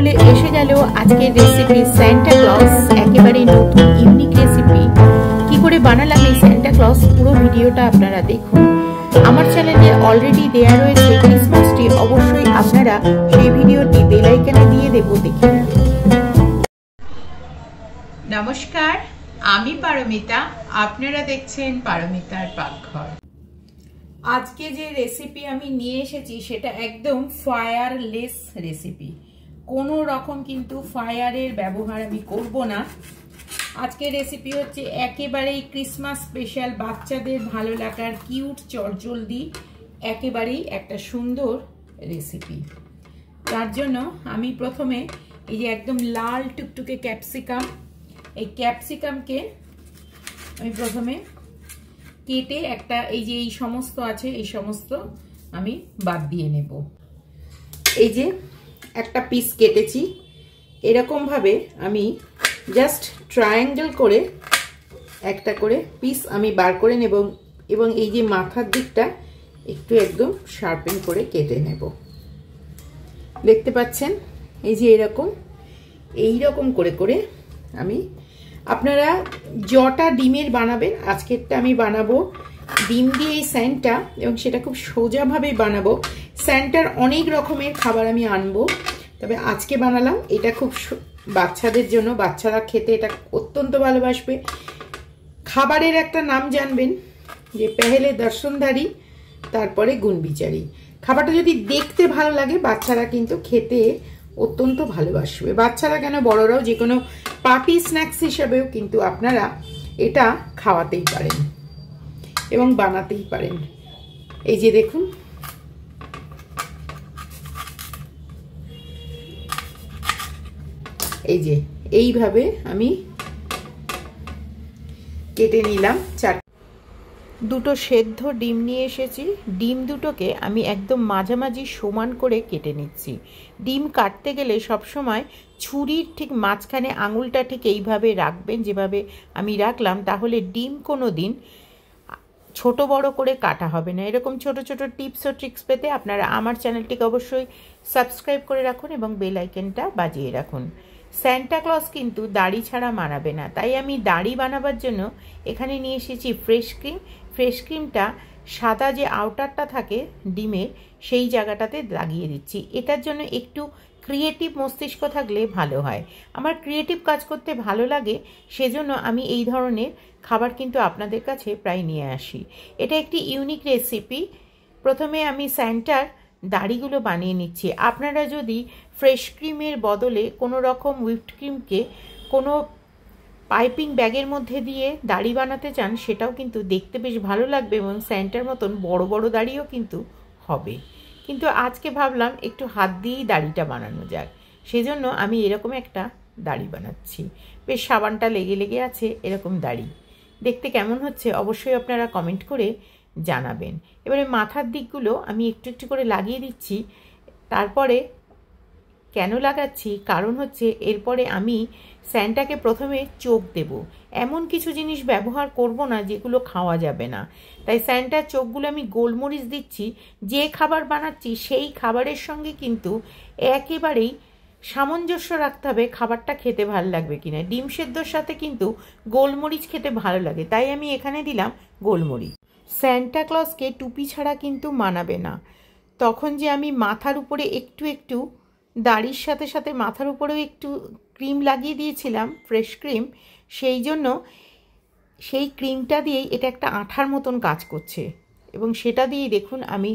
তাহলে এসে গেল আজকের রেসিপি সান্টা ক্লজ, একেবারে নতুন ইউনিক রেসিপি। কি করে বানালাম এই সান্টা ক্লজ, পুরো ভিডিওটা আপনারা দেখুন। আমার চ্যানেলে অলরেডি দেয়া রয়েছে ক্রিসমাস ট্রি, অবশ্যই আপনারা সেই ভিডিওটি বেল আইকনে দিয়ে দেব, দেখে নেবেন। নমস্কার, আমি পারমিতা, আপনারা দেখছেন পারমিতার পাকঘর। আজকে যে রেসিপি আমি নিয়ে এসেছি সেটা একদম ফায়ারলেস রেসিপি, কোনো রকম কিন্তু ফায়ারের ব্যবহার আমি করব না। আজকের রেসিপি হচ্ছে একেবারেই ক্রিসমাস স্পেশাল, বাচ্চাদের ভালো লাগার কিউট চটজলদি একেবারেই একটা সুন্দর রেসিপি। তার জন্য আমি প্রথমে এই যে একদম লাল টুকটুকে ক্যাপসিকাম, এই ক্যাপসিকামকে আমি প্রথমে কেটে একটা এই যে এই সমস্ত আছে এই সমস্ত আমি বাদ দিয়ে নেব। এই যে একটা পিস কেটেছি, এরকম ভাবে আমি জাস্ট ট্রায়াঙ্গেল করে একটা করে পিস আমি বার করে নেব এবং এই যে মাথার দিকটা একটু একদম শার্পেন করে কেটে নেব। দেখতে পাচ্ছেন এই যে এইরকম করে করে আমি, আপনারা যটা ডিমের বানাবেন, আজকেরটা আমি বানাবো ডিম দিয়ে এই স্যান্টা, এবং সেটা খুব সোজাভাবে বানাবো। স্যান্টার অনেক রকমের খাবার আমি আনবো, তবে আজকে বানালাম এটা খুব বাচ্চাদের জন্য, বাচ্চারা খেতে এটা অত্যন্ত ভালোবাসবে। খাবারের একটা নাম জানবেন যে পেহেলে দর্শনধারী, তারপরে গুণবিচারী। খাবারটা যদি দেখতে ভালো লাগে বাচ্চারা কিন্তু খেতে অত্যন্ত ভালোবাসবে। বাচ্চারা কেন, বড়রাও যে কোনো পার্টি স্ন্যাক্স হিসাবেও কিন্তু আপনারা এটা খাওয়াতেই পারেন এবং বানাতেই পারেন। এই যে দেখুন, এই যে এইভাবে আমি কেটে নিলাম। দুটো সেদ্ধ ডিম নিয়ে এসেছি, ডিম দুটোকে আমি একদম মাঝামাঝি সমান করে কেটে নিচ্ছি। ডিম কাটতে গেলে সবসময় ছুরির ঠিক মাঝখানে আঙুলটা ঠিক এইভাবে রাখবেন, যেভাবে আমি রাখলাম, তাহলে ডিম কোনো দিন ছোট বড় করে কাটা হবে না। এরকম ছোট ছোট টিপস ও ট্রিক্স পেতে আপনারা আমার চ্যানেলটিকে অবশ্যই সাবস্ক্রাইব করে রাখুন এবং বেল আইকনটা বাজিয়ে রাখুন। সান্টা ক্লজ কিন্তু দাড়ি ছাড়া মানাবে না, তাই আমি দাড়ি বানাবার জন্য এখানে নিয়ে এসেছি ফ্রেশ ক্রিম। ফ্রেশ ক্রিমটা সাদা যে আউটারটা থাকে ডিমের, সেই জায়গাটাতে লাগিয়ে দিচ্ছি। এটার জন্য একটু ক্রিয়েটিভ মস্তিষ্ক থাকলে ভালো হয়। আমার ক্রিয়েটিভ কাজ করতে ভালো লাগে, সেজন্য আমি এই ধরনের খাবার কিন্তু আপনাদের কাছে প্রায় নিয়ে আসি। এটা একটি ইউনিক রেসিপি। প্রথমে আমি স্যান্টার দাড়িগুলো বানিয়ে নিচ্ছি। আপনারা যদি ফ্রেশ ক্রিমের বদলে কোনো রকম হুইপড ক্রিমকে কোনো পাইপিং ব্যাগের মধ্যে দিয়ে দাড়ি বানাতে চান, সেটাও কিন্তু দেখতে বেশ ভালো লাগবে এবং স্যান্টার মতন বড় বড় দাড়িও কিন্তু হবে। কিন্তু আজকে ভাবলাম একটু হাত দিয়েই দাড়িটা বানানো যাক, সেজন্য আমি এরকম একটা দাড়ি বানাচ্ছি। বেশ সাবানটা লেগে লেগে আছে, এরকম দাড়ি দেখতে কেমন হচ্ছে অবশ্যই আপনারা কমেন্ট করে জানাবেন। এবারে মাথার দিকগুলো আমি একটু একটু করে লাগিয়ে দিচ্ছি। তারপরে কেন লাগাচ্ছি, কারণ হচ্ছে এরপরে আমি স্যান্টাকে প্রথমে চোখ দেব। এমন কিছু জিনিস ব্যবহার করব না যেগুলো খাওয়া যাবে না, তাই স্যান্টার চোখগুলো আমি গোলমরিচ দিচ্ছি। যে খাবার বানাচ্ছি সেই খাবারের সঙ্গে কিন্তু একেবারেই সামঞ্জস্য রাখতে হবে খাবারটা খেতে ভালো লাগবে কিনা। ডিম সেদ্ধর সাথে কিন্তু গোলমরিচ খেতে ভালো লাগে, তাই আমি এখানে দিলাম গোলমরিচ। সান্টা ক্লজকে টুপি ছাড়া কিন্তু মানাবে না। তখন যে আমি মাথার উপরে একটু একটু দাড়ির সাথে সাথে মাথার উপরেও একটু ক্রিম লাগিয়ে দিয়েছিলাম, ফ্রেশ ক্রিম, সেই জন্য সেই ক্রিমটা দিয়েই এটা একটা আঠার মতন কাজ করছে এবং সেটা দিয়েই দেখুন আমি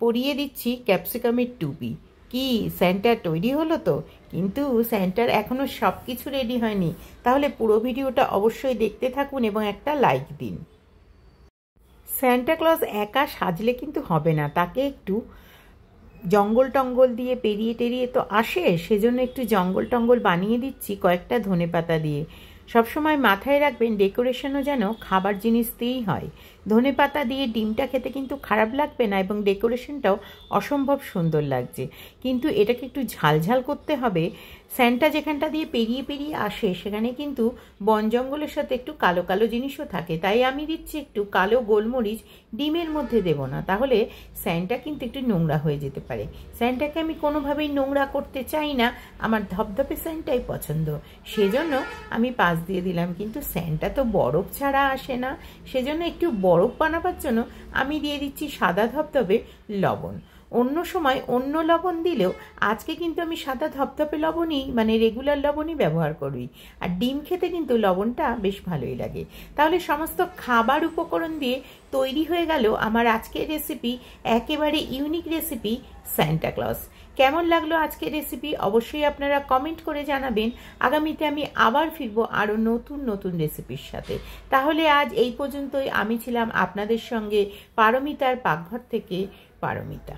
পরিয়ে দিচ্ছি ক্যাপসিকামের টুপি। কি স্যান্টার তৈরি হলো তো? কিন্তু স্যান্টার এখনও সব কিছু রেডি হয়নি, তাহলে পুরো ভিডিওটা অবশ্যই দেখতে থাকুন এবং একটা লাইক দিন। সান্টা ক্লজ একা সাজলে কিন্তু হবে না, তাকে একটু জঙ্গল টঙ্গল দিয়ে পেরিয়ে টেরিয়ে তো আসে, সেজন্য একটু জঙ্গল টঙ্গল বানিয়ে দিচ্ছি কয়েকটা ধনেপাতা দিয়ে। সবসময় মাথায় রাখবেন ডেকোরেশনও যেন খাবার জিনিস দিয়েই হয়। ধনেপাতা দিয়ে ডিমটা খেতে কিন্তু খারাপ লাগবে না এবং ডেকোরেশনটাও অসম্ভব সুন্দর লাগছে। কিন্তু এটাকে একটু ঝালঝাল করতে হবে। স্যান্টা যেখানটা দিয়ে পেরিয়ে পেরিয়ে আসে সেখানে কিন্তু বন জঙ্গলের সাথে একটু কালো কালো জিনিসও থাকে, তাই আমি দিচ্ছি একটু কালো গোলমরিচ। ডিমের মধ্যে দেব না, তাহলে স্যান্টা কিন্তু একটু নোংরা হয়ে যেতে পারে। স্যান্টাকে আমি কোনোভাবেই নোংরা করতে চাই না, আমার ধপধপে স্যান্টাই পছন্দ, সেজন্য আমি পাশ দিয়ে দিলাম। কিন্তু স্যান্টা তো বরফ ছাড়া আসে না, সেজন্য একটু বরফ বানাবার জন্য আমি দিয়ে দিচ্ছি সাদা ধপধপে লবণ। অন্য সময় অন্য লবণ দিলেও আজকে কিন্তু আমি সাদা ধপধপে লবণই মানে রেগুলার লবণই ব্যবহার করি। আর ডিম খেতে কিন্তু লবণটা বেশ ভালোই লাগে। তাহলে সমস্ত খাবার উপকরণ দিয়ে তৈরি হয়ে গেল আমার আজকের রেসিপি, একেবারে ইউনিক রেসিপি সান্টা ক্লজ। কেমন লাগলো আজকের রেসিপি অবশ্যই আপনারা কমেন্ট করে জানাবেন। আগামীতে আমি আবার ফিরবো আরও নতুন নতুন রেসিপির সাথে। তাহলে আজ এই পর্যন্তই। আমি ছিলাম আপনাদের সঙ্গে পারমিতার পাকঘর থেকে পারমিতা।